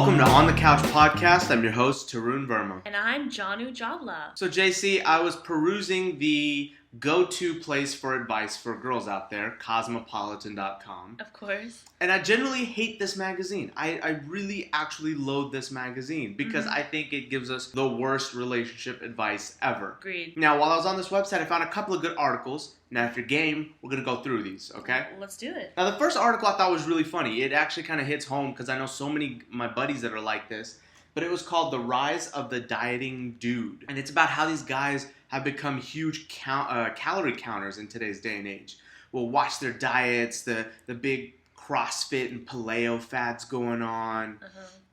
Welcome to On the Couch Podcast. I'm your host, Tarun Verma. And I'm Janu Javla. So, JC, I was perusing the go-to place for advice for girls out there, cosmopolitan.com. Of course. And I generally hate this magazine. I really actually loathe this magazine because I think it gives us the worst relationship advice ever. Agreed. Now, while I was on this website, I found a couple of good articles. Now, if you're game, we're going to go through these, okay? Let's do it. Now, the first article I thought was really funny. It actually kind of hits home because I know so many of my buddies that are like this. But it was called The Rise of the Dieting Dude. And it's about how these guys have become huge calorie counters in today's day and age. We'll watch their diets, the big CrossFit and paleo fads going on,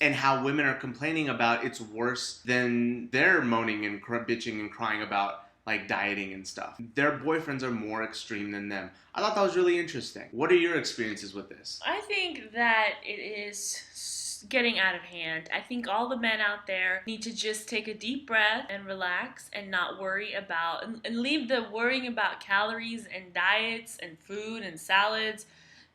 and how women are complaining about it's worse than they're moaning and bitching and crying about like dieting and stuff. Their boyfriends are more extreme than them. I thought that was really interesting. What are your experiences with this? I think that it is getting out of hand. I think all the men out there need to just take a deep breath and relax and not worry about, and leave the worrying about calories and diets and food and salads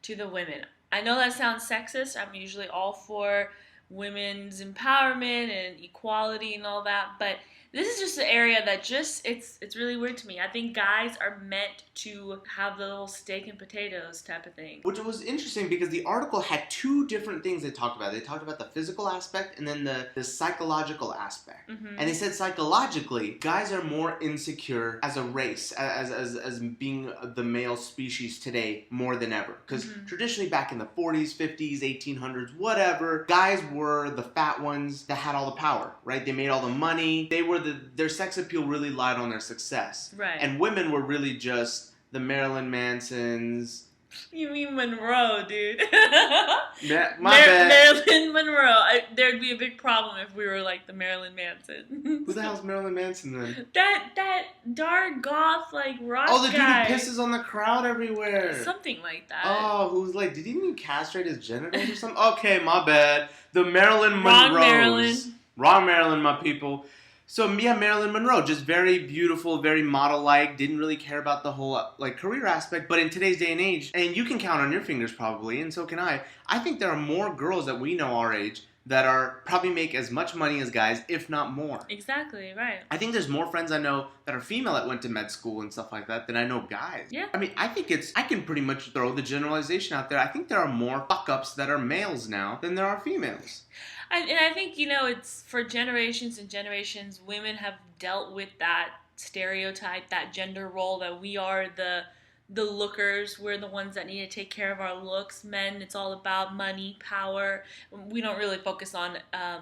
to the women. I know that sounds sexist. I'm usually all for women's empowerment and equality and all that, but this is just an area that it's really weird to me. I think guys are meant to have the little steak and potatoes type of thing. Which was interesting because the article had two different things they talked about. They talked about the physical aspect and then the psychological aspect. And they said psychologically, guys are more insecure as a race, as being the male species today more than ever. Because traditionally back in the 40s, 50s, 1800s, whatever, guys were the fat ones that had all the power, right? They made all the money. They were their sex appeal really lied on their success. Right. And women were really just the Marilyn Mansons. You mean Monroe, dude. My bad. Marilyn Monroe. There'd be a big problem if we were like the Marilyn Manson. Who the hell's Marilyn Manson then? That dark goth like rock Oh, the guy. dude who pisses on the crowd everywhere. Something like that. Oh, who's like, did he even castrate his genitals or something? Okay, my bad. The Marilyn Wrong Monroes. Marilyn. Wrong Marilyn, my people. So, yeah, Marilyn Monroe, just very beautiful, very model-like, didn't really care about the whole, like, career aspect. But in today's day and age, and you can count on your fingers probably, and so can I think there are more girls that we know our age that are probably make as much money as guys, if not more. Exactly, right. I think there's more friends I know that are female that went to med school and stuff like that than I know guys. Yeah. I mean, I can pretty much throw the generalization out there. I think there are more fuck-ups that are males now than there are females. And I think, it's for generations and generations, women have dealt with that stereotype, that gender role that we are the lookers. We're the ones that need to take care of our looks. Men, it's all about money, power. We don't really focus on, a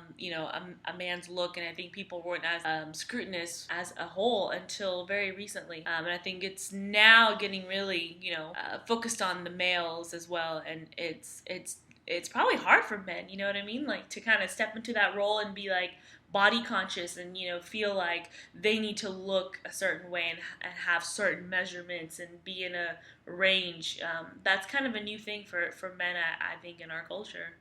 man's look. And I think people weren't as scrutinous as a whole until very recently. And I think it's now getting really, focused on the males as well. And it's probably hard for men, you know what I mean? Like, to kind of step into that role and be, like, body conscious and, feel like they need to look a certain way and have certain measurements and be in a range. That's kind of a new thing for men, I think, in our culture.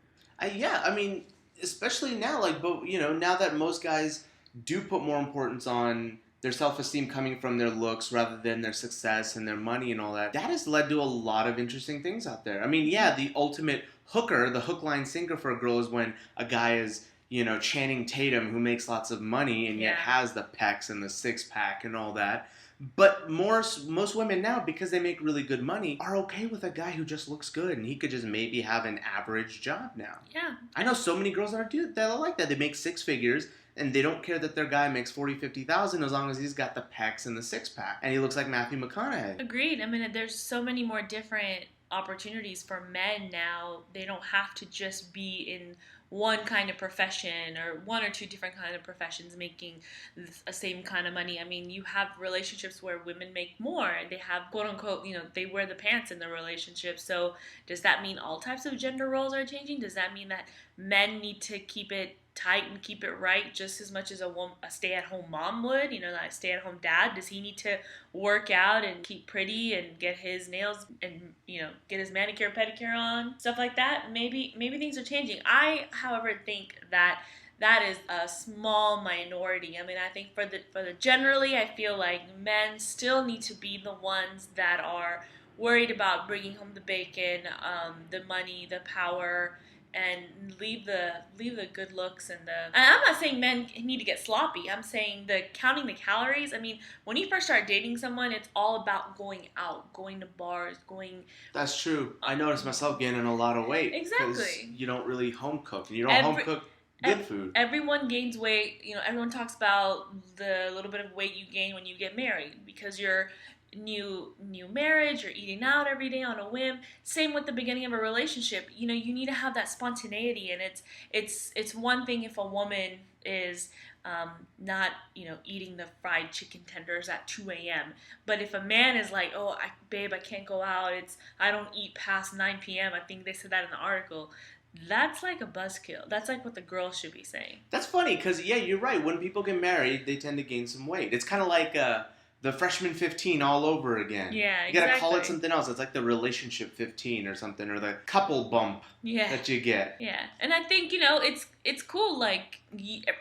Yeah, I mean, especially now, like, but, now that most guys do put more importance on their self-esteem coming from their looks rather than their success and their money and all that, that has led to a lot of interesting things out there. I mean, yeah, the ultimate hooker, the hook, line, sinker for a girl is when a guy is, Channing Tatum who makes lots of money and yet has the pecs and the six-pack and all that. But most women now, because they make really good money, are okay with a guy who just looks good and he could just maybe have an average job now. Yeah. I know so many girls that are like that. They make six figures and they don't care that their guy makes $40,000-$50,000 as long as he's got the pecs and the six-pack and he looks like Matthew McConaughey. Agreed. I mean, there's so many more different opportunities for men now. They don't have to just be in one kind of profession or one or two different kind of professions making the same kind of money. I mean, you have relationships where women make more and they have quote unquote, they wear the pants in the relationship. So does that mean all types of gender roles are changing? Does that mean that men need to keep it tight and keep it right just as much as a stay-at-home mom would? Like a stay-at-home dad, does he need to work out and keep pretty and get his nails and get his manicure pedicure on, stuff like that? Maybe things are changing. I, however, think that is a small minority. I mean, I think for the generally, I feel like men still need to be the ones that are worried about bringing home the bacon, the money, the power, and leave the good looks and the. And I'm not saying men need to get sloppy. I'm saying the counting the calories. I mean, when you first start dating someone, it's all about going out, going to bars, going. That's true. I noticed myself gaining a lot of weight. Exactly. Because you don't really home cook, and you don't home cook good food. Everyone gains weight. You know, everyone talks about the little bit of weight you gain when you get married because you're new marriage, you're eating out every day on a whim. Same with the beginning of a relationship. You know, you need to have that spontaneity, and it's one thing if a woman is not, you know, eating the fried chicken tenders at 2 a.m. But if a man is like, oh, babe, I can't go out. I don't eat past 9 p.m. I think they said that in the article. That's like a buzzkill. That's like what the girls should be saying. That's funny because, yeah, you're right. When people get married, they tend to gain some weight. It's kind of like the freshman 15 all over again. Yeah, you gotta call it something else. It's like the relationship 15 or something, or the couple bump that you get. Yeah, and I think, you know, it's cool. Like,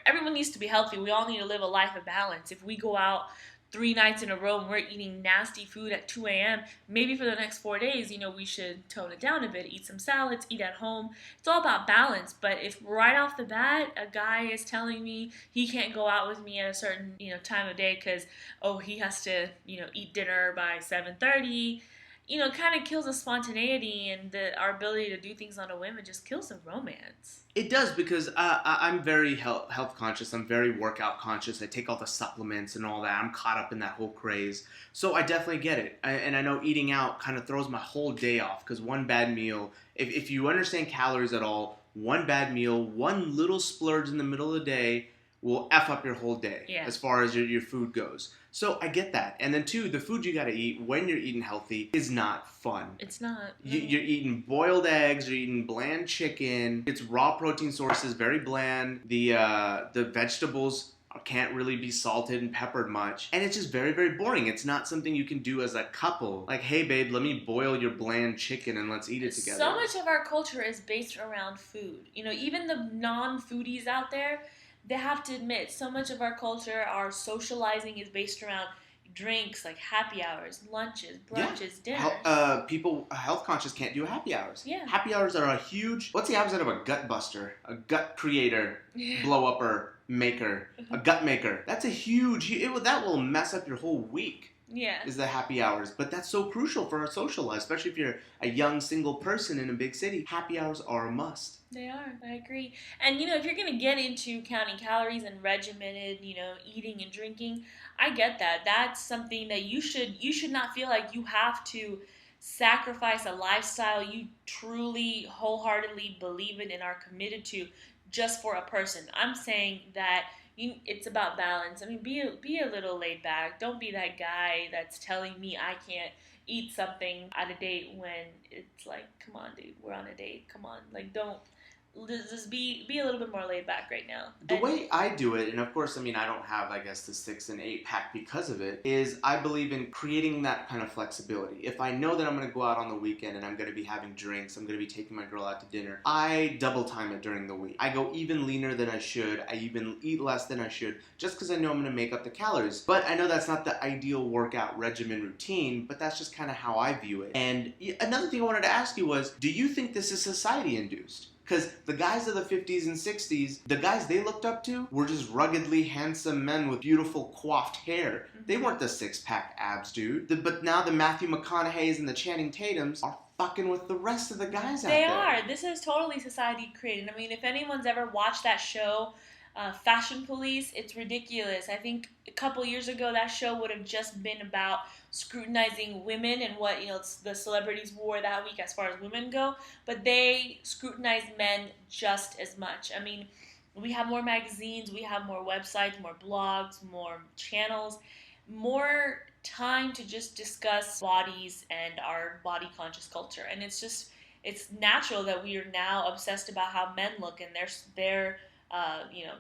everyone needs to be healthy. We all need to live a life of balance. If we go out 3 nights in a row and we're eating nasty food at 2 a.m., maybe for the next 4 days, you know, we should tone it down a bit, eat some salads, eat at home. It's all about balance. But if right off the bat, a guy is telling me he can't go out with me at a certain, you know, time of day because, oh, he has to, you know, eat dinner by 7:30, you know, kind of kills the spontaneity and our ability to do things on a whim. It just kills the romance. It does, because I'm very health conscious. I'm very workout conscious. I take all the supplements and all that. I'm caught up in that whole craze. So I definitely get it. And I know eating out kind of throws my whole day off, because one bad meal, if you understand calories at all, one bad meal, one little splurge in the middle of the day will F up your whole day as far as your food goes. So I get that. And then 2, the food you got to eat when you're eating healthy is not fun. It's not. You're eating boiled eggs, you're eating bland chicken. It's raw protein sources, very bland. The vegetables can't really be salted and peppered much. And it's just very, very boring. It's not something you can do as a couple. Like, hey, babe, let me boil your bland chicken and let's eat it together. So much of our culture is based around food. You know, even the non-foodies out there, they have to admit, so much of our culture, our socializing is based around drinks, like happy hours, lunches, brunches, dinners. People health conscious can't do happy hours. Yeah. Happy hours are a huge. What's the opposite of a gut buster? A gut creator, blow upper, maker, a gut maker. That's a huge. That will mess up your whole week. Yeah. Is the happy hours. But that's so crucial for our social life, especially if you're a young single person in a big city. Happy hours are a must. They are. I agree. And, you know, if you're going to get into counting calories and regimented, you know, eating and drinking, I get that. That's something that you should not feel like you have to sacrifice a lifestyle you truly, wholeheartedly believe in and are committed to just for a person. I'm saying that it's about balance. I mean, be a little laid back. Don't be that guy that's telling me I can't eat something at a date when it's like, come on, dude, we're on a date. Come on, like, don't. Just be a little bit more laid back right now. The way I do it, and of course, I mean, I don't have, I guess, the 6 and 8 pack because of it, is I believe in creating that kind of flexibility. If I know that I'm going to go out on the weekend and I'm going to be having drinks, I'm going to be taking my girl out to dinner, I double time it during the week. I go even leaner than I should. I even eat less than I should, just because I know I'm going to make up the calories. But I know that's not the ideal workout regimen routine, but that's just kind of how I view it. And another thing I wanted to ask you was, do you think this is society-induced? Because the guys of the 50s and 60s, the guys they looked up to were just ruggedly handsome men with beautiful coiffed hair. They weren't the 6-pack abs, dude. But now the Matthew McConaughey's and the Channing Tatums are fucking with the rest of the guys out there. They are. This is totally society created. I mean, if anyone's ever watched that show, Fashion Police, it's ridiculous. I think a couple years ago that show would have just been about scrutinizing women and what, you know, the celebrities wore that week as far as women go, but they scrutinize men just as much. I mean, we have more magazines, we have more websites, more blogs, more channels, more time to just discuss bodies and our body conscious culture. And it's natural that we are now obsessed about how men look and their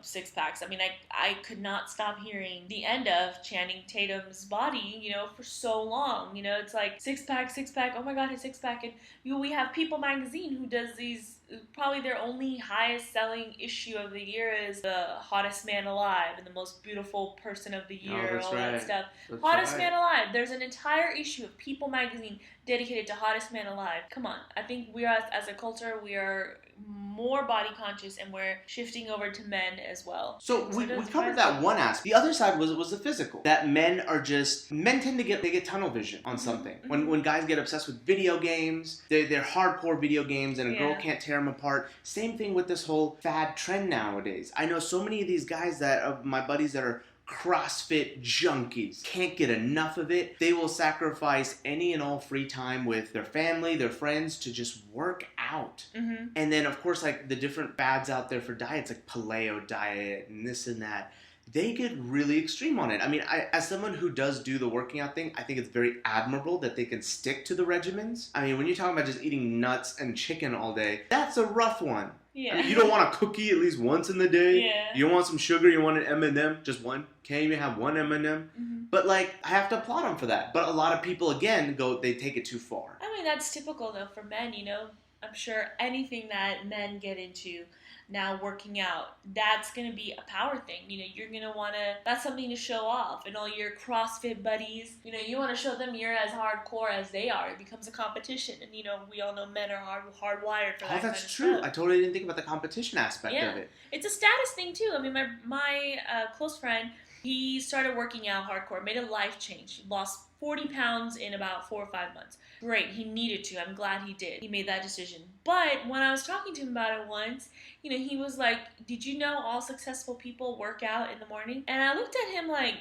6-packs. I mean, I could not stop hearing the end of Channing Tatum's body, you know, for so long. You know, it's like 6-pack, oh my god, his 6-pack. And we have People magazine who does these, probably their only highest selling issue of the year is the hottest man alive and the most beautiful person of the year, all that stuff. Hottest man alive. There's an entire issue of People magazine dedicated to hottest man alive. Come on. I think we are, as a culture, we are more body conscious, and we're shifting over to men as well. So we covered that one aspect. The other side was the physical. That men tend to get tunnel vision on something. When guys get obsessed with video games, they're hardcore video games, and a girl can't tear them apart. Same thing with this whole fad trend nowadays. I know so many of these guys my buddies that are CrossFit junkies, can't get enough of it. They will sacrifice any and all free time with their family, their friends, to just work out. And then, of course, like the different fads out there for diets, like paleo diet and this and that, they get really extreme on it. I mean, as someone who does do the working out thing, I think it's very admirable that they can stick to the regimens. I mean, when you're talking about just eating nuts and chicken all day, that's a rough one. Yeah. I mean, you don't want a cookie at least once in the day. Yeah. You don't want some sugar. You want an M&M, just one. Can't even have one M&M. But like, I have to applaud them for that. But a lot of people, again, they take it too far. I mean, that's typical though for men. You know, I'm sure anything that men get into now, working out, that's going to be a power thing. You know, you're going to want to, that's something to show off. And all your CrossFit buddies, you know, you want to show them you're as hardcore as they are. It becomes a competition. And, you know, we all know men are hardwired for that. Oh, that's kind of true. stuff. I totally didn't think about the competition aspect of it. It's a status thing too. I mean, my close friend, he started working out hardcore, made a life change. He lost 40 pounds in about 4 or 5 months. Great, he needed to. I'm glad he did. He made that decision. But when I was talking to him about it once, you know, he was like, did you know all successful people work out in the morning? And I looked at him like,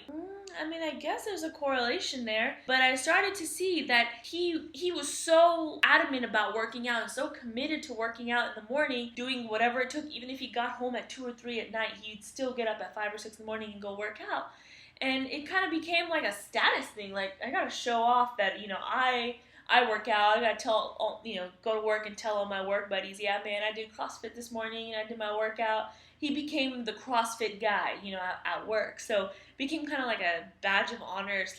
I mean, I guess there's a correlation there. But I started to see that he was so adamant about working out and so committed to working out in the morning, doing whatever it took. Even if he got home at 2 or 3 at night, he'd still get up at 5 or 6 in the morning and go work out. And it kind of became like a status thing. Like, I got to show off that, you know, I work out. I got to tell, you know, go to work and tell all my work buddies, yeah, man, I did CrossFit this morning and I did my workout. He became the CrossFit guy, you know, at work. So it became kind of like a badge of honor /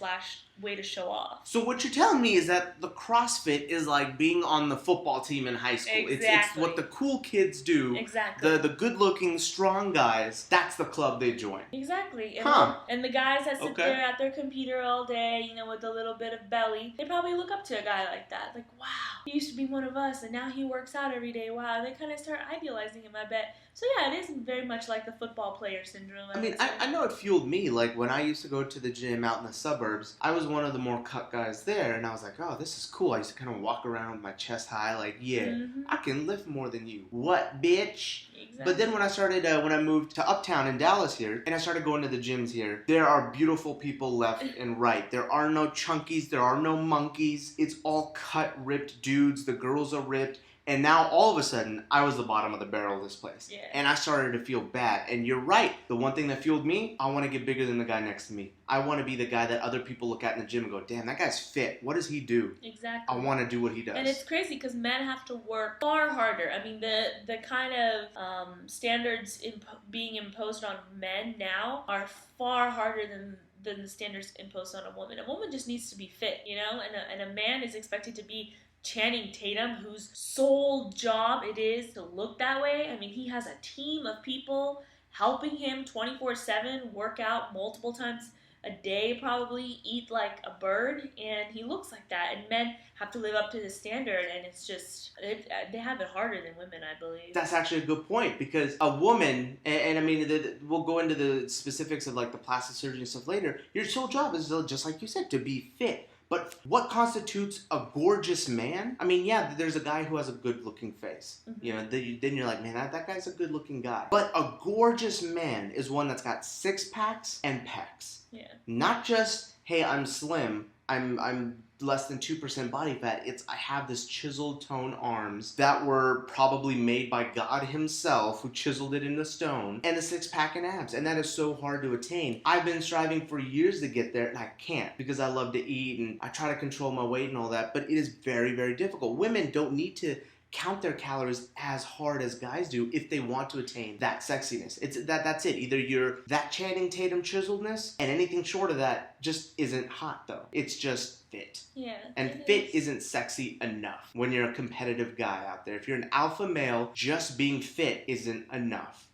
way to show off. So what you're telling me is that the CrossFit is like being on the football team in high school. Exactly. It's what the cool kids do. Exactly. The good-looking, strong guys, that's the club they join. Exactly. And, Huh. and the guys that sit there at their computer all day, you know, with a little bit of belly, they probably look up to a guy like that. Like, wow, he used to be one of us, and now he works out every day. Wow, they kind of start idealizing him, I bet. So yeah, it is very much like the football player syndrome. I mean, I know it fueled me. Like, when I used to go to the gym out in the suburbs, I was one of the more cut guys there, and I was like, oh, this is cool. I used to kind of walk around with my chest high, like, yeah, I can lift more than you. What, bitch? Exactly. But then when I started, when I moved to Uptown in Dallas here, and I started going to the gyms here, there are beautiful people left and right. There are no chunkies. There are no monkeys. It's all cut, ripped dudes. The girls are ripped. And now, all of a sudden, I was the bottom of the barrel of this place. Yeah. And I started to feel bad. And you're right. The one thing that fueled me, I want to get bigger than the guy next to me. I want to be the guy that other people look at in the gym and go, damn, that guy's fit. What does he do? Exactly. I want to do what he does. And it's crazy because men have to work far harder. I mean, the kind of standards being imposed on men now are far harder than the standards imposed on a woman. A woman just needs to be fit, you know? And a man is expected to be Channing Tatum, whose sole job it is to look that way. I mean, he has a team of people helping him 24/7, work out multiple times a day, probably eat like a bird, and he looks like that. And men have to live up to his standard, and it's just, they have it harder than women, I believe. That's actually a good point, because a woman, and I mean, we'll go into the specifics of like the plastic surgery and stuff later, your sole job is, just like you said, to be fit. But what constitutes a gorgeous man? I mean, yeah, there's a guy who has a good-looking face. You know, then you're like, man, that guy's a good-looking guy. But a gorgeous man is one that's got six-packs and pecs. Yeah. Not just, hey, I'm slim, I'm less than 2% body fat. It's, I have this chiseled tone arms that were probably made by God himself, who chiseled it into stone, and a six-pack and abs. And that is so hard to attain. I've been striving for years to get there, and I can't, because I love to eat and I try to control my weight and all that, but it is very, very difficult. Women don't need to count their calories as hard as guys do if they want to attain that sexiness. That's it. Either you're that Channing Tatum chiseledness, and anything short of that just isn't hot, though. It's just fit. Yeah. And fit isn't sexy enough when you're a competitive guy out there. If you're an alpha male, just being fit isn't enough.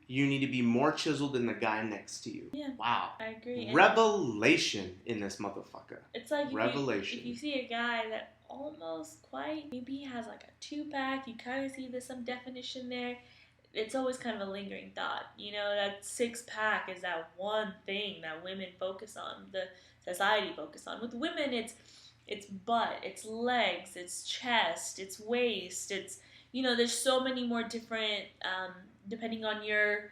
you need to be more chiseled than the guy next to you. Yeah. Wow. I agree. Revelation in this motherfucker. It's like Revelation. if you see a guy that almost quite, maybe he has like a 2-pack, you kind of see there's some definition there. It's always kind of a lingering thought. You know, that 6-pack is that one thing that women focus on, the society focus on. With women, it's butt, it's legs, it's chest, it's waist, it's, you know, there's so many more different, depending on your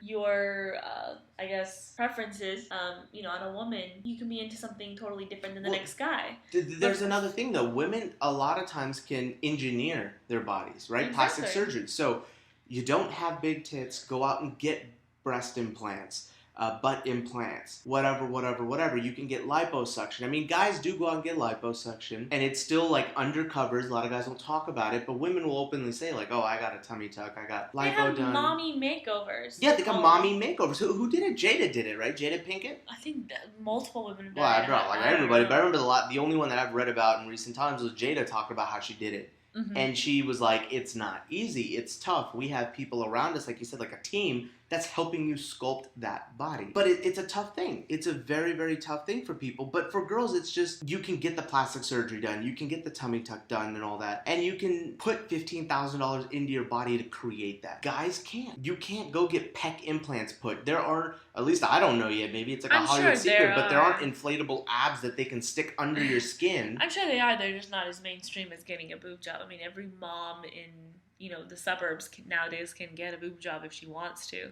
I guess preferences, you know, on a woman, you can be into something totally different than the next guy. There's another thing though. Women a lot of times can engineer their bodies, right? Exactly. Plastic surgery. So you don't have big tits, go out and get breast implants, butt implants, whatever. You can get liposuction. I mean, guys do go out and get liposuction, and it's still like undercovers. A lot of guys don't talk about it, but women will openly say like, "Oh, I got a tummy tuck. I got lipo done." They have mommy makeovers. Yeah, they got mommy makeovers. Who did it? Jada did it, right? Jada Pinkett. I think that multiple women have done Well, it. bro, like everybody, but I remember the only one that I've read about in recent times was Jada talking about how she did it. Mm-hmm. And she was like, it's not easy. It's tough. We have people around us, like you said, like a team that's helping you sculpt that body. But it's a tough thing. It's a very, very tough thing for people. But for girls, it's just, you can get the plastic surgery done. You can get the tummy tuck done and all that. And you can put $15,000 into your body to create that. Guys can't. You can't go get pec implants put. There are, at least I don't know yet, maybe it's like a Hollywood secret, but there aren't inflatable abs that they can stick under your skin. I'm sure they are. They're just not as mainstream as getting a boob job. I mean, every mom in, you know, the suburbs nowadays can get a boob job if she wants to.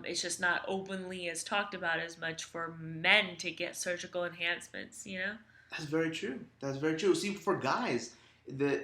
It's just not openly as talked about as much for men to get surgical enhancements, you know? That's very true. That's very true. See, for guys,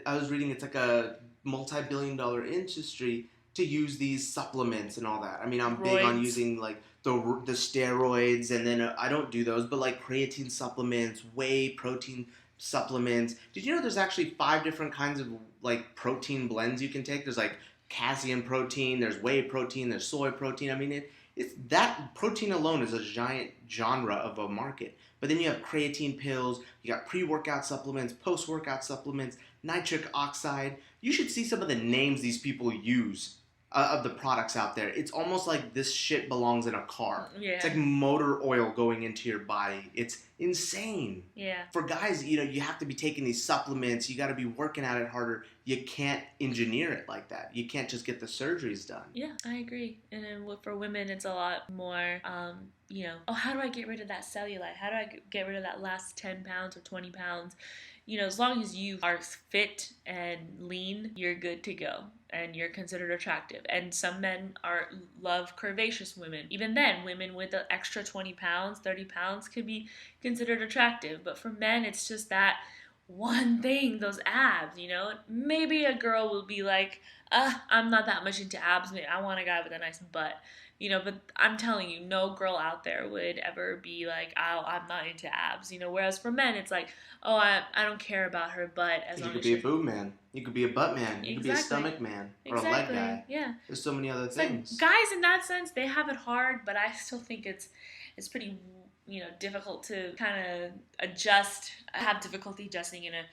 I was reading it's like a multi-billion-dollar industry to use these supplements and all that. I mean, I'm big on using like the steroids, and then I don't do those, but like creatine supplements, whey protein supplements. Did you know there's actually 5 different kinds of like protein blends you can take? There's like casein protein, there's whey protein, there's soy protein. I mean, it's that protein alone is a giant genre of a market. But then you have creatine pills, you got pre-workout supplements, post-workout supplements, nitric oxide. You should see some of the names these people use of the products out there. It's almost like this shit belongs in a car. Yeah. It's like motor oil going into your body. It's insane. Yeah. For guys, you know, you have to be taking these supplements. You got to be working at it harder. You can't engineer it like that. You can't just get the surgeries done. Yeah, I agree. And then for women, it's a lot more, you know, oh, how do I get rid of that cellulite? How do I get rid of that last 10 pounds or 20 pounds? You know, as long as you are fit and lean, you're good to go. And you're considered attractive. And some men love curvaceous women. Even then, women with an extra 20 pounds, 30 pounds could be considered attractive. But for men, it's just that one thing, those abs, you know? Maybe a girl will be like, I'm not that much into abs. I want a guy with a nice butt. You know, but I'm telling you, no girl out there would ever be like, oh, I'm not into abs. You know, whereas for men, it's like, oh, I don't care about her butt as long as you could be a boob man. You could be a butt man. You could be a stomach man. Or a leg guy. Yeah. There's so many other things. Like, guys, in that sense, they have it hard, but I still think it's pretty, you know, difficult to kind of adjust. I have difficulty adjusting in a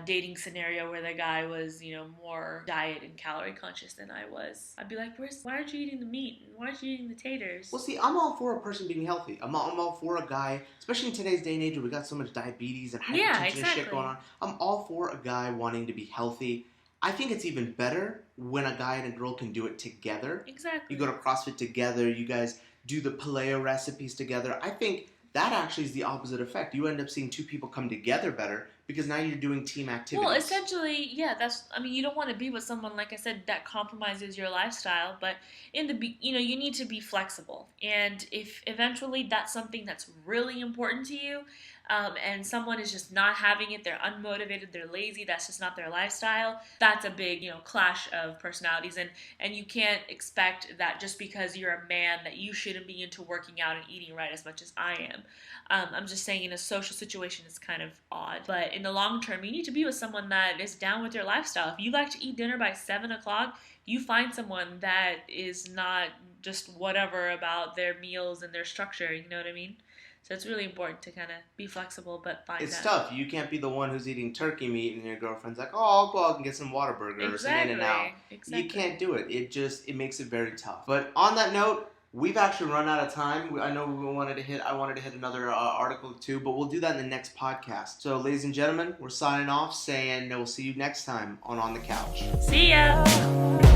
dating scenario where the guy was, you know, more diet and calorie conscious than I was. I'd be like, why aren't you eating the meat? Why aren't you eating the taters? Well, see, I'm all for a person being healthy. I'm all for a guy, especially in today's day and age where we got so much diabetes and hypertension and shit going on. I'm all for a guy wanting to be healthy. I think it's even better when a guy and a girl can do it together. Exactly. You go to CrossFit together. You guys do the paleo recipes together. I think that actually is the opposite effect. You end up seeing 2 people come together better because now you're doing team activities. Well, essentially, yeah, you don't want to be with someone, like I said, that compromises your lifestyle, but you need to be flexible. And if eventually that's something that's really important to you, and someone is just not having it, they're unmotivated, they're lazy, that's just not their lifestyle, that's a big, you know, clash of personalities. And you can't expect that just because you're a man that you shouldn't be into working out and eating right as much as I am. I'm just saying in a social situation it's kind of odd. But in the long term, you need to be with someone that is down with your lifestyle. If you like to eat dinner by 7 o'clock, you find someone that is not just whatever about their meals and their structure, you know what I mean? So it's really important to kind of be flexible, but find It's that. tough. You can't be the one who's eating turkey meat and your girlfriend's like, oh, I'll go out and get some Whataburger or some In-N-Out. Exactly. You can't do it. It makes it very tough. But on that note, we've actually run out of time. I know I wanted to hit another article too, but we'll do that in the next podcast. So, ladies and gentlemen, we're signing off saying we'll see you next time on the Couch. See ya!